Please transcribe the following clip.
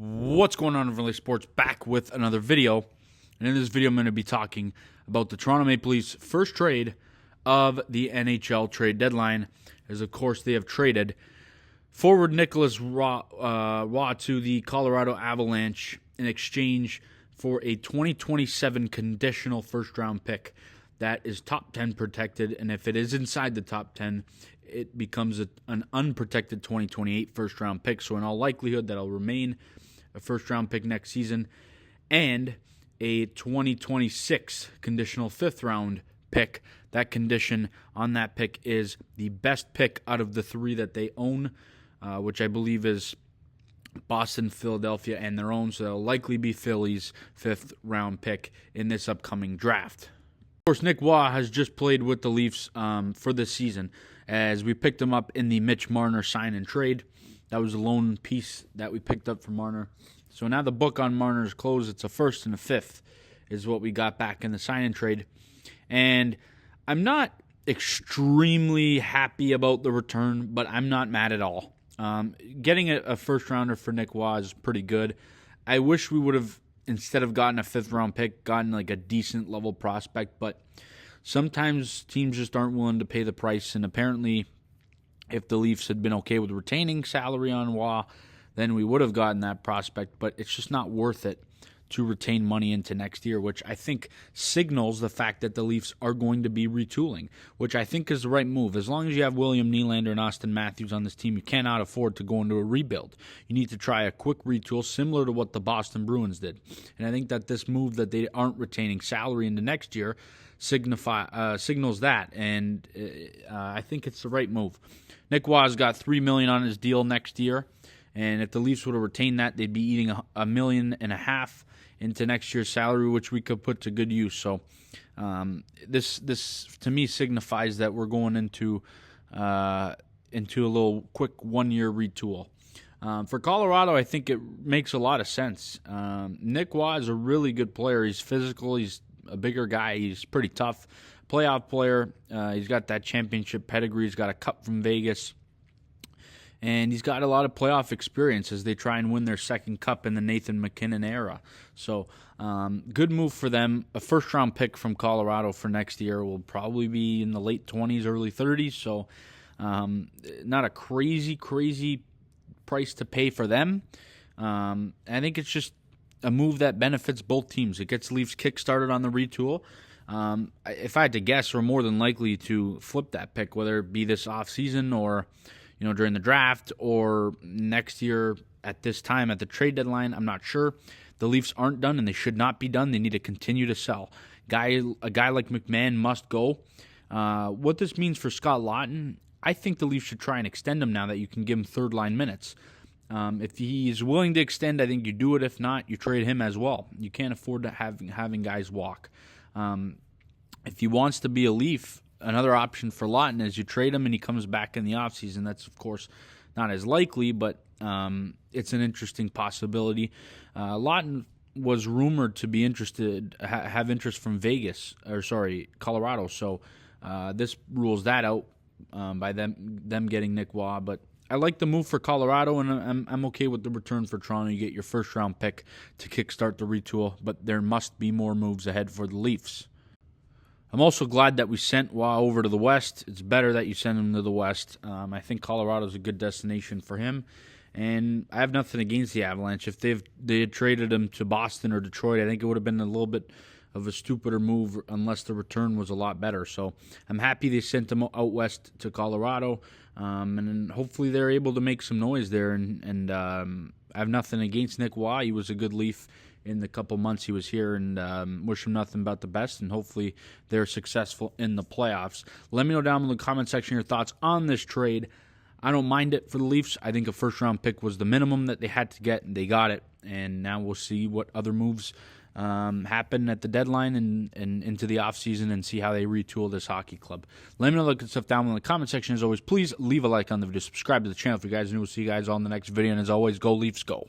What's going on, Avalanche Sports? Back with another video. And in this video, I'm going to be talking about the Toronto Maple Leafs' first trade of the NHL trade deadline, as of course they have traded forward Nicholas Waugh to the Colorado Avalanche in exchange for a 2027 conditional first-round pick that is top 10 protected, and if it is inside the top 10, it becomes an unprotected 2028 first-round pick. So in all likelihood, that'll remain a first-round pick next season, and a 2026 conditional fifth-round pick. That condition on that pick is the best pick out of the three that they own, which I believe is Boston, Philadelphia, and their own. So it'll likely be Philly's fifth-round pick in this upcoming draft. Of course, Nick Waugh has just played with the Leafs for this season, as we picked him up in the Mitch Marner sign and trade. That was a loan piece that we picked up from Marner. So now the book on Marner is closed. It's a first and a fifth is what we got back in the sign and trade. And I'm not extremely happy about the return, but I'm not mad at all. Getting a first-rounder for Nick Waugh is pretty good. I wish we would have, instead of gotten a fifth-round pick, gotten like a decent-level prospect, but sometimes teams just aren't willing to pay the price, and apparently if the Leafs had been okay with retaining salary on Waugh, then we would have gotten that prospect, but it's just not worth it to retain money into next year, which I think signals the fact that the Leafs are going to be retooling, which I think is the right move. As long as you have William Nylander and Austin Matthews on this team, you cannot afford to go into a rebuild. You need to try a quick retool similar to what the Boston Bruins did. And I think that this move that they aren't retaining salary into next year signals that, and I think it's the right move. Nick Waugh's got $3 million on his deal next year, and if the Leafs would have retained that, they'd be eating $1.5 million into next year's salary, which we could put to good use. So this to me signifies that we're going into a little quick one-year retool. For Colorado, I think it makes a lot of sense. Nick Waugh is a really good player. He's physical. He's a bigger guy. He's pretty tough. Playoff player. He's got that championship pedigree. He's got a cup from Vegas. And he's got a lot of playoff experience as they try and win their second cup in the Nathan MacKinnon era. So, good move for them. A first-round pick from Colorado for next year will probably be in the late 20s, early 30s. So, not a crazy price to pay for them. I think it's just a move that benefits both teams. It gets Leafs kick-started on the retool. If I had to guess, we're more than likely to flip that pick, whether it be this offseason or during the draft or next year at this time at the trade deadline. I'm not sure. The Leafs aren't done, and they should not be done. They need to continue to sell. A guy like McMahon must go. What this means for Scott Laughton, I think the Leafs should try and extend him now that you can give him third-line minutes. If he's willing to extend, I think you do it. If not, you trade him as well. You can't afford to having guys walk. If he wants to be a Leaf, another option for Laughton is you trade him and he comes back in the offseason. That's, of course, not as likely, but it's an interesting possibility. Laughton was rumored to be interested, have interest from Colorado. So this rules that out by them getting Nick Waugh. But I like the move for Colorado, and I'm okay with the return for Toronto. You get your first-round pick to kickstart the retool, but there must be more moves ahead for the Leafs. I'm also glad that we sent Waugh over to the West. It's better that you send him to the West. I think Colorado's a good destination for him, and I have nothing against the Avalanche. If they had traded him to Boston or Detroit, I think it would have been a little bit of a stupider move unless the return was a lot better. So I'm happy they sent him out west to Colorado, and hopefully they're able to make some noise there. And I have nothing against Nick Waugh. He was a good Leaf in the couple months he was here, and wish him nothing but the best, and hopefully they're successful in the playoffs. Let me know down in the comment section your thoughts on this trade. I don't mind it for the Leafs. I think a first-round pick was the minimum that they had to get, and they got it. And now we'll see what other moves happen at the deadline and into the offseason, and see how they retool this hockey club. Let me know the good stuff down in the comment section. As always, please leave a like on the video, subscribe to the channel if you guys are new. We'll see you guys on the next video, and as always, go Leafs, go.